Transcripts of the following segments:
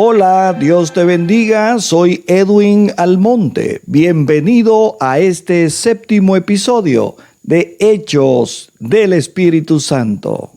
Hola, Dios te bendiga, soy Edwin Almonte. Bienvenido a este séptimo episodio de Hechos del Espíritu Santo.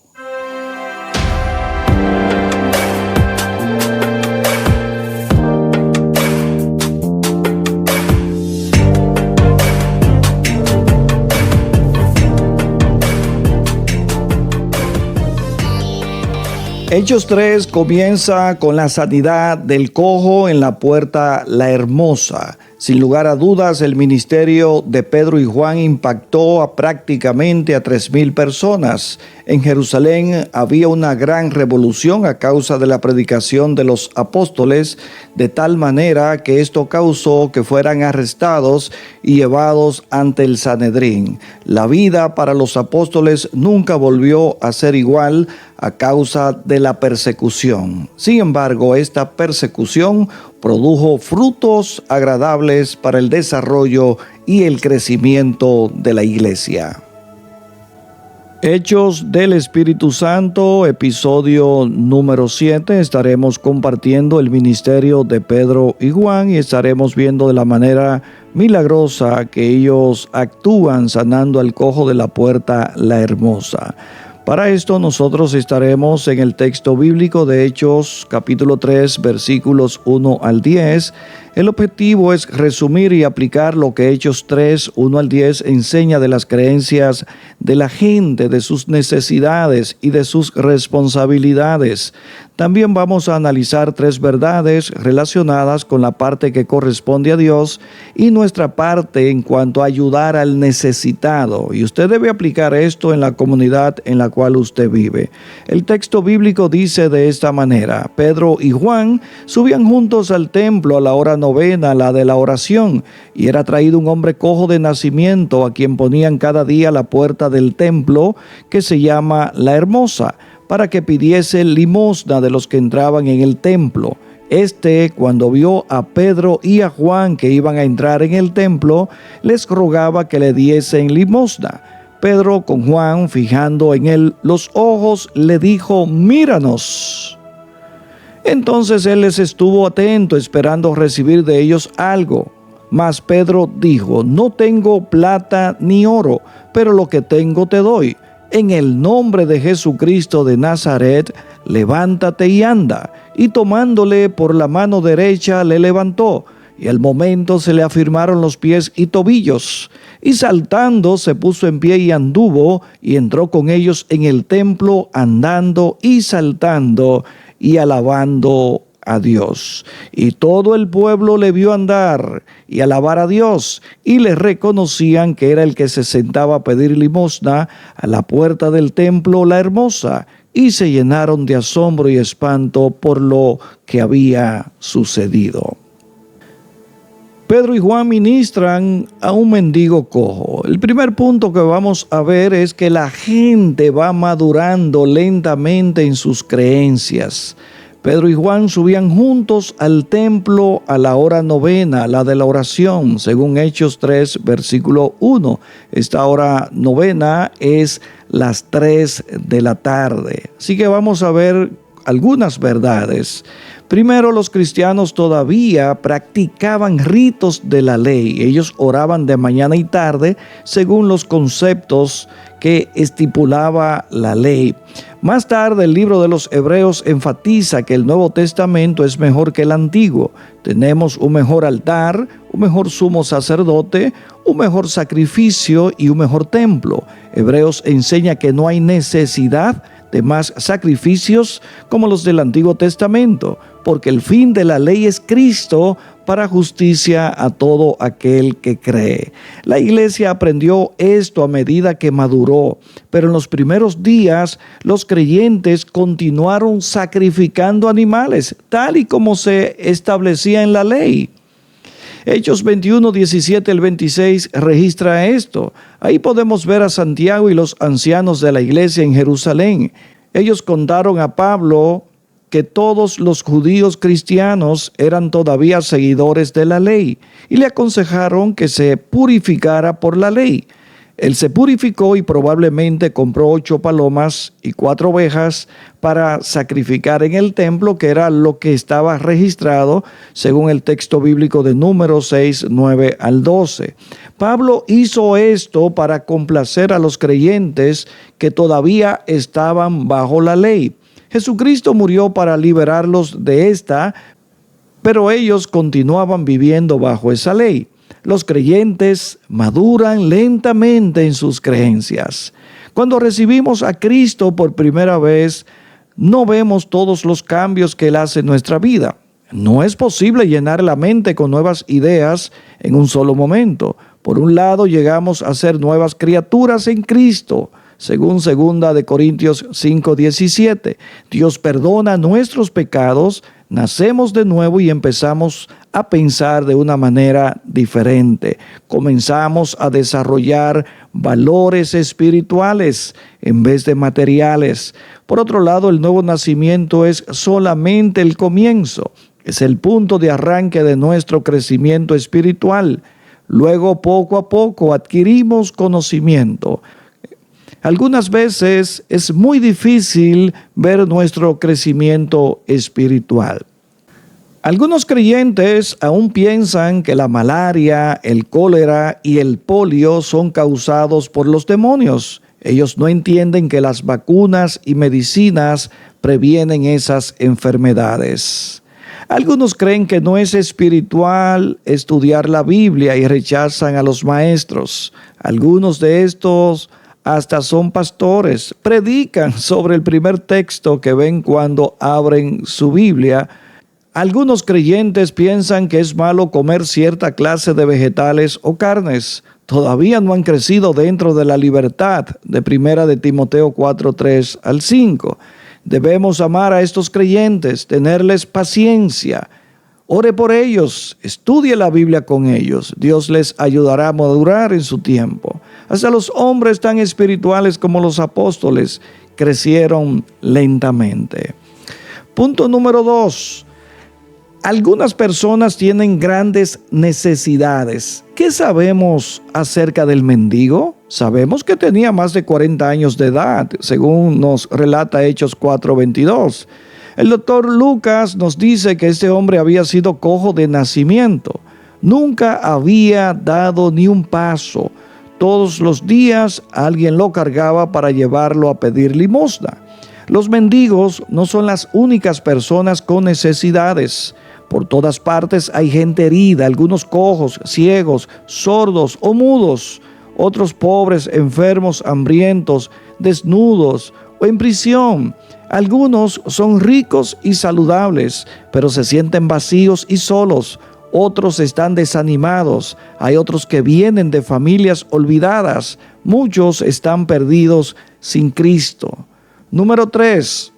Hechos 3 comienza con la sanidad del cojo en la puerta La Hermosa. Sin lugar a dudas, el ministerio de Pedro y Juan impactó a prácticamente a 3,000 personas. En Jerusalén había una gran revolución a causa de la predicación de los apóstoles, de tal manera que esto causó que fueran arrestados y llevados ante el Sanedrín. La vida para los apóstoles nunca volvió a ser igual a causa de la persecución. Sin embargo, esta persecución produjo frutos agradables para el desarrollo y el crecimiento de la iglesia. Hechos del Espíritu Santo, episodio número 7. Estaremos compartiendo el ministerio de Pedro y Juan y estaremos viendo de la manera milagrosa que ellos actúan sanando al cojo de la puerta La Hermosa. Para esto nosotros estaremos en el texto bíblico de Hechos capítulo 3 versículos 1 al 10. El objetivo es resumir y aplicar lo que Hechos 3, 1 al 10 enseña de las creencias de la gente, de sus necesidades y de sus responsabilidades. También vamos a analizar 3 verdades relacionadas con la parte que corresponde a Dios y nuestra parte en cuanto a ayudar al necesitado. Y usted debe aplicar esto en la comunidad en la cual usted vive. El texto bíblico dice de esta manera: Pedro y Juan subían juntos al templo a la hora novena, la de la oración, y era traído un hombre cojo de nacimiento, a quien ponían cada día a la puerta del templo, que se llama La Hermosa, para que pidiese limosna de los que entraban en el templo. Cuando vio a Pedro y a Juan que iban a entrar en el templo, les rogaba que le diesen limosna. Pedro, con Juan fijando en él los ojos, le dijo: míranos. Entonces él les estuvo atento, esperando recibir de ellos algo. Mas Pedro dijo: no tengo plata ni oro, pero lo que tengo te doy. En el nombre de Jesucristo de Nazaret, levántate y anda. Y tomándole por la mano derecha, le levantó. Y al momento se le afirmaron los pies y tobillos. Y saltando se puso en pie y anduvo, y entró con ellos en el templo, andando y saltando y alabando a Dios. Y todo el pueblo le vio andar y alabar a Dios, y le reconocían que era el que se sentaba a pedir limosna a la puerta del templo La Hermosa, y se llenaron de asombro y espanto por lo que había sucedido. Pedro y Juan ministran a un mendigo cojo. El primer punto que vamos a ver es que la gente va madurando lentamente en sus creencias. Pedro y Juan subían juntos al templo a la hora novena, la de la oración, según Hechos 3, versículo 1. Esta hora novena es las 3 de la tarde. Así que vamos a ver algunas verdades. Primero, los cristianos todavía practicaban ritos de la ley. Ellos oraban de mañana y tarde según los conceptos que estipulaba la ley. Más tarde, el libro de los Hebreos enfatiza que el Nuevo Testamento es mejor que el Antiguo. Tenemos un mejor altar, un mejor sumo sacerdote, un mejor sacrificio y un mejor templo. Hebreos enseña que no hay necesidad de más sacrificios como los del Antiguo Testamento, porque el fin de la ley es Cristo para justicia a todo aquel que cree. La iglesia aprendió esto a medida que maduró, pero en los primeros días los creyentes continuaron sacrificando animales, tal y como se establecía en la ley. Hechos 21, 17 al 26 registra esto. Ahí podemos ver a Santiago y los ancianos de la iglesia en Jerusalén. Ellos contaron a Pablo que todos los judíos cristianos eran todavía seguidores de la ley y le aconsejaron que se purificara por la ley. Él se purificó y probablemente compró 8 palomas y 4 ovejas para sacrificar en el templo, que era lo que estaba registrado según el texto bíblico de Números 6, 9 al 12. Pablo hizo esto para complacer a los creyentes que todavía estaban bajo la ley. Jesucristo murió para liberarlos de esta, pero ellos continuaban viviendo bajo esa ley. Los creyentes maduran lentamente en sus creencias. Cuando recibimos a Cristo por primera vez, no vemos todos los cambios que Él hace en nuestra vida. No es posible llenar la mente con nuevas ideas en un solo momento. Por un lado, llegamos a ser nuevas criaturas en Cristo, según 2 Corintios 5:17. Dios perdona nuestros pecados, nacemos de nuevo y empezamos a pensar de una manera diferente. Comenzamos a desarrollar valores espirituales en vez de materiales. Por otro lado, el nuevo nacimiento es solamente el comienzo. Es el punto de arranque de nuestro crecimiento espiritual. Luego, poco a poco, adquirimos conocimiento. Algunas veces es muy difícil ver nuestro crecimiento espiritual. Algunos creyentes aún piensan que la malaria, el cólera y el polio son causados por los demonios. Ellos no entienden que las vacunas y medicinas previenen esas enfermedades. Algunos creen que no es espiritual estudiar la Biblia y rechazan a los maestros. Algunos de estos hasta son pastores, predican sobre el primer texto que ven cuando abren su Biblia. Algunos creyentes piensan que es malo comer cierta clase de vegetales o carnes. Todavía no han crecido dentro de la libertad de 1 de Timoteo 4, 3 al 5. Debemos amar a estos creyentes, tenerles paciencia. Ore por ellos, estudie la Biblia con ellos. Dios les ayudará a madurar en su tiempo. Hasta los hombres tan espirituales como los apóstoles crecieron lentamente. Punto número 2. Algunas personas tienen grandes necesidades. ¿Qué sabemos acerca del mendigo? Sabemos que tenía más de 40 años de edad, según nos relata Hechos 4:22. El doctor Lucas nos dice que este hombre había sido cojo de nacimiento. Nunca había dado ni un paso. Todos los días alguien lo cargaba para llevarlo a pedir limosna. Los mendigos no son las únicas personas con necesidades. Por todas partes hay gente herida, algunos cojos, ciegos, sordos o mudos, otros pobres, enfermos, hambrientos, desnudos o en prisión. Algunos son ricos y saludables, pero se sienten vacíos y solos. Otros están desanimados. Hay otros que vienen de familias olvidadas. Muchos están perdidos sin Cristo. Número 3.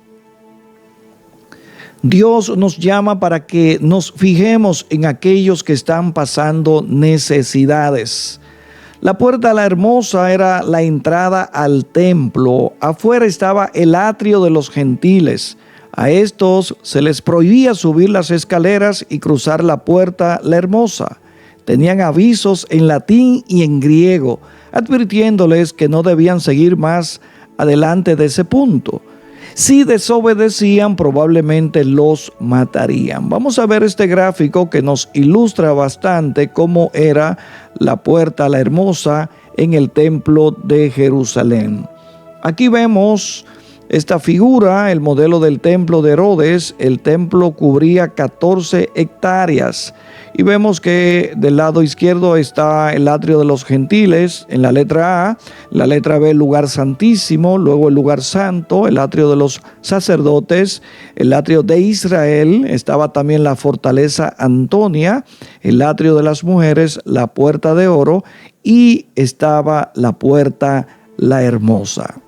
Dios nos llama para que nos fijemos en aquellos que están pasando necesidades. La puerta a la hermosa era la entrada al templo. Afuera estaba el atrio de los gentiles. A estos se les prohibía subir las escaleras y cruzar la puerta la hermosa. Tenían avisos en latín y en griego, advirtiéndoles que no debían seguir más adelante de ese punto. Si desobedecían, probablemente los matarían. Vamos a ver este gráfico que nos ilustra bastante cómo era la puerta la hermosa en el templo de Jerusalén. Aquí vemos esta figura, el modelo del templo de Herodes. El templo cubría 14 hectáreas. Y vemos que del lado izquierdo está el atrio de los gentiles en la letra A, la letra B el lugar santísimo, luego el lugar santo, el atrio de los sacerdotes, el atrio de Israel, estaba también la fortaleza Antonia, el atrio de las mujeres, la puerta de oro y estaba la puerta la hermosa.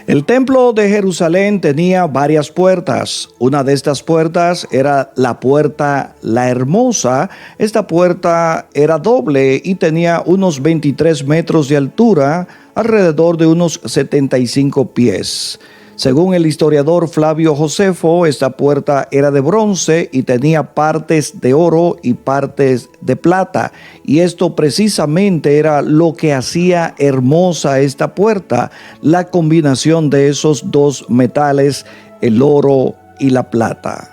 El templo de Jerusalén tenía varias puertas. Una de estas puertas era la puerta la hermosa. Esta puerta era doble y tenía unos 23 metros de altura, alrededor de unos 75 pies. Según el historiador Flavio Josefo, esta puerta era de bronce y tenía partes de oro y partes de plata. Y esto precisamente era lo que hacía hermosa esta puerta, la combinación de esos dos metales, el oro y la plata.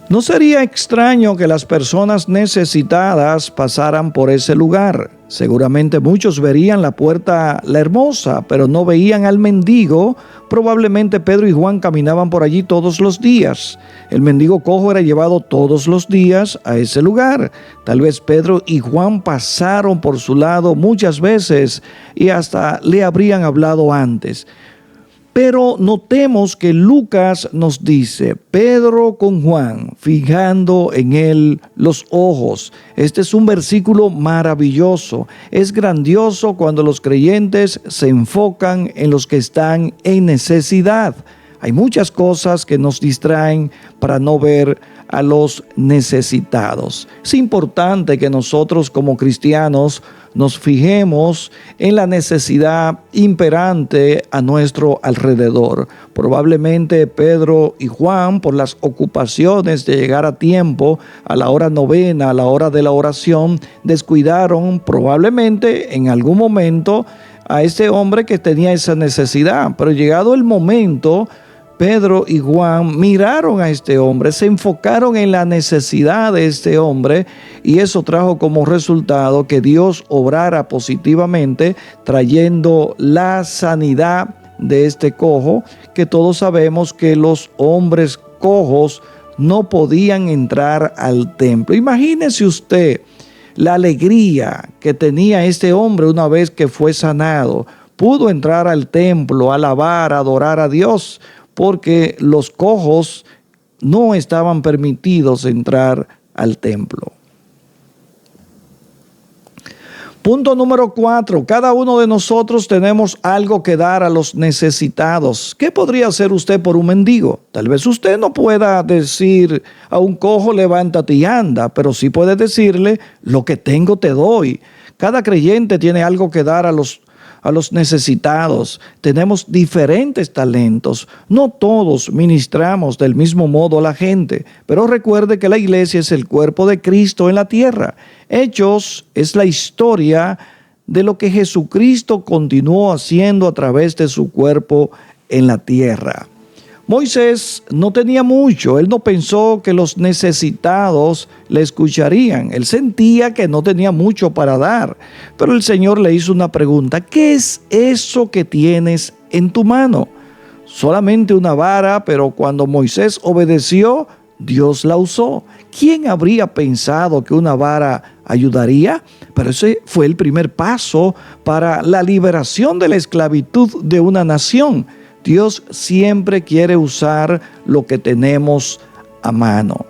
No sería extraño que las personas necesitadas pasaran por ese lugar. Seguramente muchos verían la puerta la hermosa, pero no veían al mendigo. Probablemente Pedro y Juan caminaban por allí todos los días. El mendigo cojo era llevado todos los días a ese lugar. Tal vez Pedro y Juan pasaron por su lado muchas veces y hasta le habrían hablado antes. Pero notemos que Lucas nos dice, Pedro con Juan, fijando en él los ojos. Este es un versículo maravilloso. Es grandioso cuando los creyentes se enfocan en los que están en necesidad. Hay muchas cosas que nos distraen para no ver a los necesitados. Es importante que nosotros como cristianos nos fijemos en la necesidad imperante a nuestro alrededor. Probablemente Pedro y Juan, por las ocupaciones de llegar a tiempo, a la hora novena, a la hora de la oración, descuidaron probablemente en algún momento a este hombre que tenía esa necesidad. Pero llegado el momento, Pedro y Juan miraron a este hombre, se enfocaron en la necesidad de este hombre y eso trajo como resultado que Dios obrara positivamente trayendo la sanidad de este cojo, que todos sabemos que los hombres cojos no podían entrar al templo. Imagínese usted la alegría que tenía este hombre una vez que fue sanado. Pudo entrar al templo, alabar, adorar a Dios, porque los cojos no estaban permitidos entrar al templo. Punto número 4. Cada uno de nosotros tenemos algo que dar a los necesitados. ¿Qué podría hacer usted por un mendigo? Tal vez usted no pueda decir a un cojo, levántate y anda, pero sí puede decirle, lo que tengo te doy. Cada creyente tiene algo que dar a los necesitados. Tenemos diferentes talentos. No todos ministramos del mismo modo a la gente, pero recuerde que la iglesia es el cuerpo de Cristo en la tierra. Hechos es la historia de lo que Jesucristo continuó haciendo a través de su cuerpo en la tierra. Moisés no tenía mucho, él no pensó que los necesitados le escucharían, él sentía que no tenía mucho para dar, pero el Señor le hizo una pregunta, ¿qué es eso que tienes en tu mano? Solamente una vara, pero cuando Moisés obedeció, Dios la usó. ¿Quién habría pensado que una vara ayudaría? Pero ese fue el primer paso para la liberación de la esclavitud de una nación. Dios siempre quiere usar lo que tenemos a mano.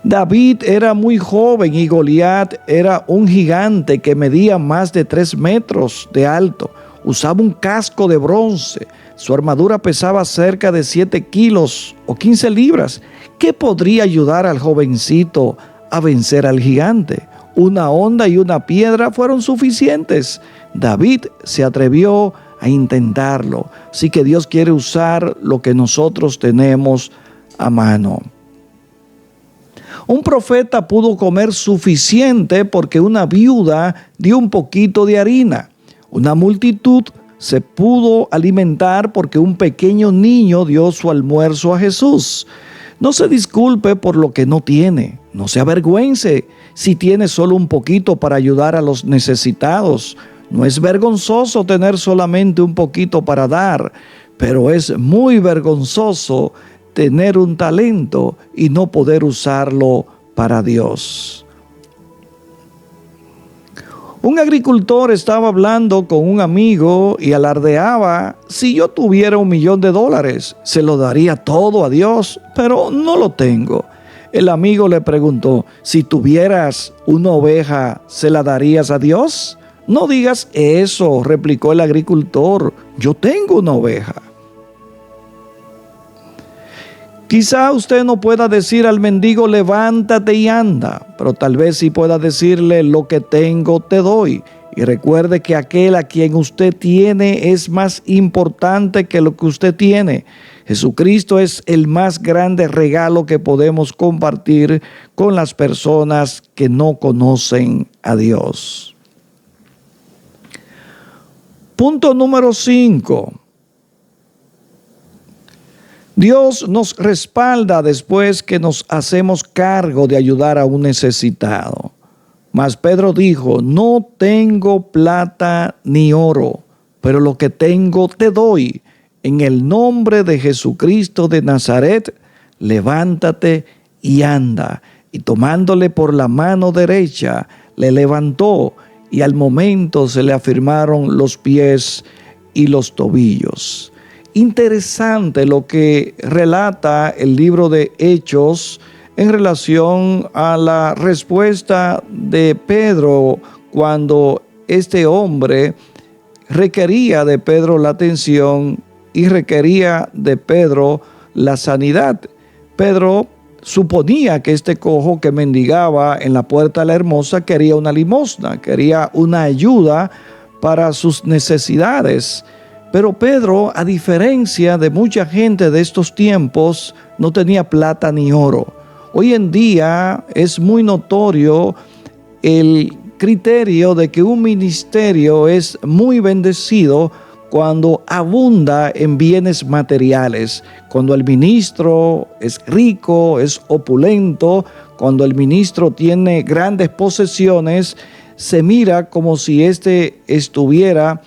David era muy joven y Goliat era un gigante que medía más de 3 metros de alto. Usaba un casco de bronce. Su armadura pesaba cerca de 7 kilos o 15 libras. ¿Qué podría ayudar al jovencito a vencer al gigante? Una honda y una piedra fueron suficientes. David se atrevió a intentarlo. Así que Dios quiere usar lo que nosotros tenemos a mano. Un profeta pudo comer suficiente porque una viuda dio un poquito de harina. Una multitud se pudo alimentar porque un pequeño niño dio su almuerzo a Jesús. No se disculpe por lo que no tiene. No se avergüence si tiene solo un poquito para ayudar a los necesitados. No es vergonzoso tener solamente un poquito para dar, pero es muy vergonzoso tener un talento y no poder usarlo para Dios. Un agricultor estaba hablando con un amigo y alardeaba, si yo tuviera $1 millón, se lo daría todo a Dios, pero no lo tengo. El amigo le preguntó, si tuvieras una oveja, ¿se la darías a Dios? No digas eso, replicó el agricultor, yo tengo una oveja. Quizá usted no pueda decir al mendigo, levántate y anda, pero tal vez sí pueda decirle, lo que tengo te doy. Y recuerde que aquel a quien usted tiene es más importante que lo que usted tiene. Jesucristo es el más grande regalo que podemos compartir con las personas que no conocen a Dios. Punto número 5. Dios nos respalda después que nos hacemos cargo de ayudar a un necesitado. Mas Pedro dijo: no tengo plata ni oro, pero lo que tengo te doy. En el nombre de Jesucristo de Nazaret, levántate y anda. Y tomándole por la mano derecha, le levantó, y al momento se le afirmaron los pies y los tobillos. Interesante lo que relata el libro de Hechos en relación a la respuesta de Pedro cuando este hombre requería de Pedro la atención y requería de Pedro la sanidad. Pedro suponía que este cojo que mendigaba en la puerta de la hermosa quería una limosna, quería una ayuda para sus necesidades. Pero Pedro, a diferencia de mucha gente de estos tiempos, no tenía plata ni oro. Hoy en día es muy notorio el criterio de que un ministerio es muy bendecido cuando abunda en bienes materiales, cuando el ministro es rico, es opulento, cuando el ministro tiene grandes posesiones, se mira como si éste estuviera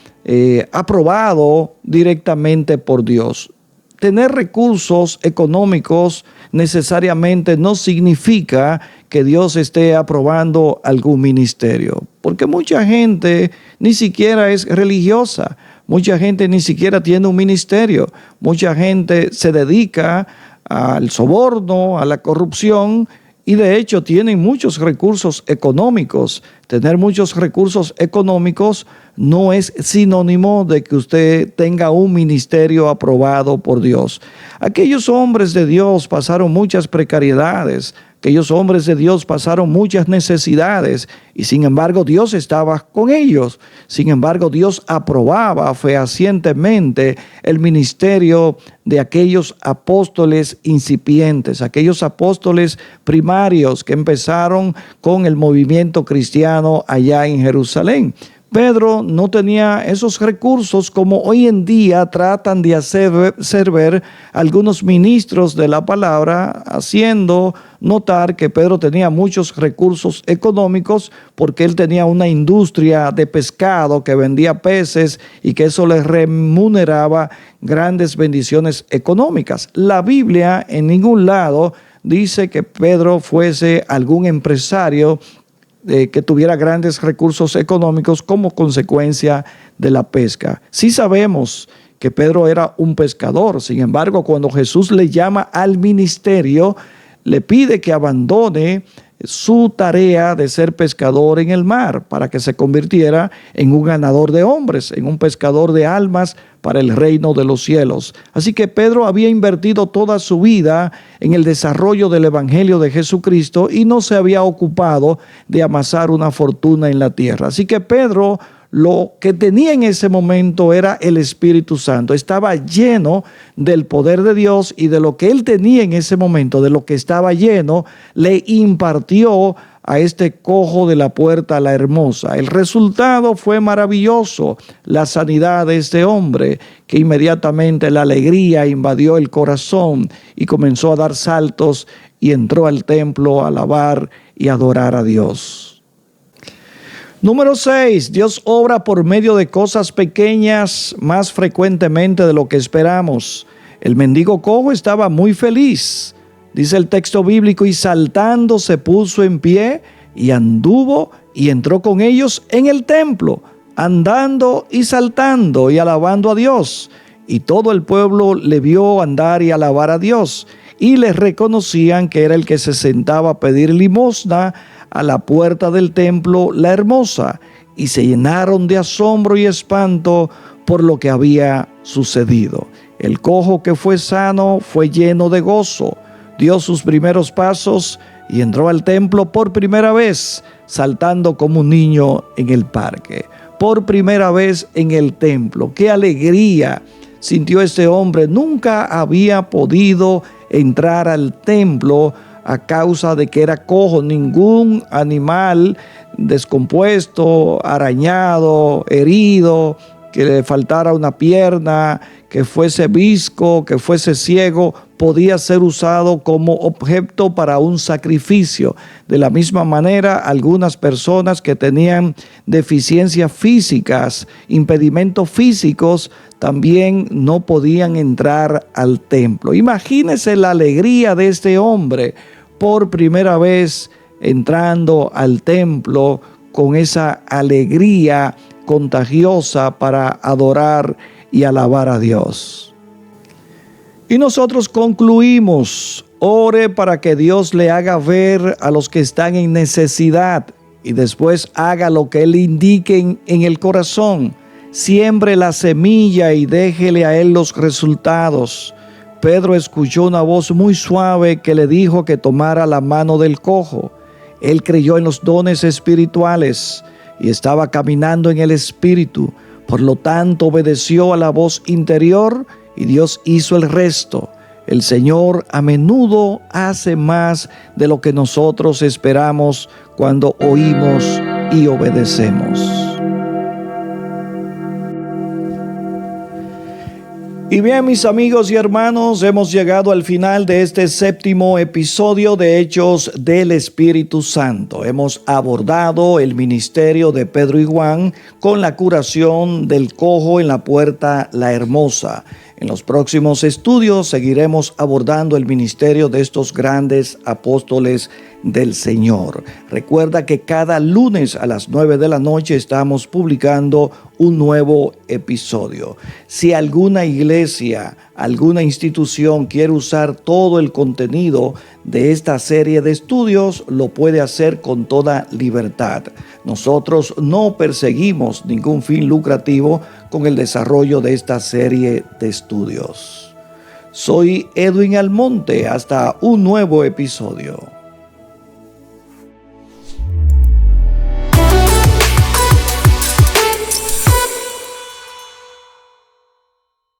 aprobado directamente por Dios. Tener recursos económicos necesariamente no significa que Dios esté aprobando algún ministerio, porque mucha gente ni siquiera es religiosa, mucha gente ni siquiera tiene un ministerio, mucha gente se dedica al soborno, a la corrupción, y de hecho tienen muchos recursos económicos. Tener muchos recursos económicos no es sinónimo de que usted tenga un ministerio aprobado por Dios. Aquellos hombres de Dios pasaron muchas precariedades, aquellos hombres de Dios pasaron muchas necesidades y sin embargo Dios estaba con ellos. Sin embargo, Dios aprobaba fehacientemente el ministerio de aquellos apóstoles incipientes, aquellos apóstoles primarios que empezaron con el movimiento cristiano allá en Jerusalén. Pedro no tenía esos recursos como hoy en día tratan de hacer ver algunos ministros de la palabra, haciendo notar que Pedro tenía muchos recursos económicos porque él tenía una industria de pescado que vendía peces y que eso les remuneraba grandes bendiciones económicas. La Biblia en ningún lado dice que Pedro fuese algún empresario que tuviera grandes recursos económicos como consecuencia de la pesca. Sí sabemos que Pedro era un pescador, sin embargo, cuando Jesús le llama al ministerio, le pide que abandone su tarea de ser pescador en el mar para que se convirtiera en un ganador de hombres, en un pescador de almas para el reino de los cielos. Así que Pedro había invertido toda su vida en el desarrollo del evangelio de Jesucristo y no se había ocupado de amasar una fortuna en la tierra. Así que Pedro lo que tenía en ese momento era el Espíritu Santo. Estaba lleno del poder de Dios y de lo que él tenía en ese momento, de lo que estaba lleno, le impartió a este cojo de la puerta la hermosa. El resultado fue maravilloso, la sanidad de este hombre, que inmediatamente la alegría invadió el corazón y comenzó a dar saltos y entró al templo a alabar y adorar a Dios. Número 6, Dios obra por medio de cosas pequeñas más frecuentemente de lo que esperamos. El mendigo cojo estaba muy feliz. Dice el texto bíblico, y saltando se puso en pie y anduvo y entró con ellos en el templo, andando y saltando y alabando a Dios. Y todo el pueblo le vio andar y alabar a Dios. Y les reconocían que era el que se sentaba a pedir limosna a la puerta del templo, la hermosa, y se llenaron de asombro y espanto por lo que había sucedido. El cojo que fue sano fue lleno de gozo, dio sus primeros pasos y entró al templo por primera vez, saltando como un niño en el parque. Por primera vez en el templo. ¡Qué alegría sintió este hombre! Nunca había podido entrar al templo a causa de que era cojo. Ningún animal descompuesto, arañado, herido, que le faltara una pierna, que fuese visco, que fuese ciego, podía ser usado como objeto para un sacrificio. De la misma manera, algunas personas que tenían deficiencias físicas, impedimentos físicos, también no podían entrar al templo. Imagínese la alegría de este hombre por primera vez entrando al templo con esa alegría contagiosa para adorar y alabar a Dios. Y nosotros concluimos: ore para que Dios le haga ver a los que están en necesidad y después haga lo que Él indique en el corazón. Siembre la semilla y déjele a Él los resultados. Pedro escuchó una voz muy suave que le dijo que tomara la mano del cojo. Él creyó en los dones espirituales y estaba caminando en el Espíritu. Por lo tanto, obedeció a la voz interior y Dios hizo el resto. El Señor a menudo hace más de lo que nosotros esperamos cuando oímos y obedecemos. Y bien, mis amigos y hermanos, hemos llegado al final de este 7º episodio de Hechos del Espíritu Santo. Hemos abordado el ministerio de Pedro y Juan con la curación del cojo en la puerta La Hermosa. En los próximos estudios seguiremos abordando el ministerio de estos grandes apóstoles del Señor. Recuerda que cada lunes a las 9 de la noche estamos publicando un nuevo episodio. Si alguna iglesia, alguna institución quiere usar todo el contenido de esta serie de estudios, lo puede hacer con toda libertad. Nosotros no perseguimos ningún fin lucrativo con el desarrollo de esta serie de estudios. Soy Edwin Almonte. Hasta un nuevo episodio.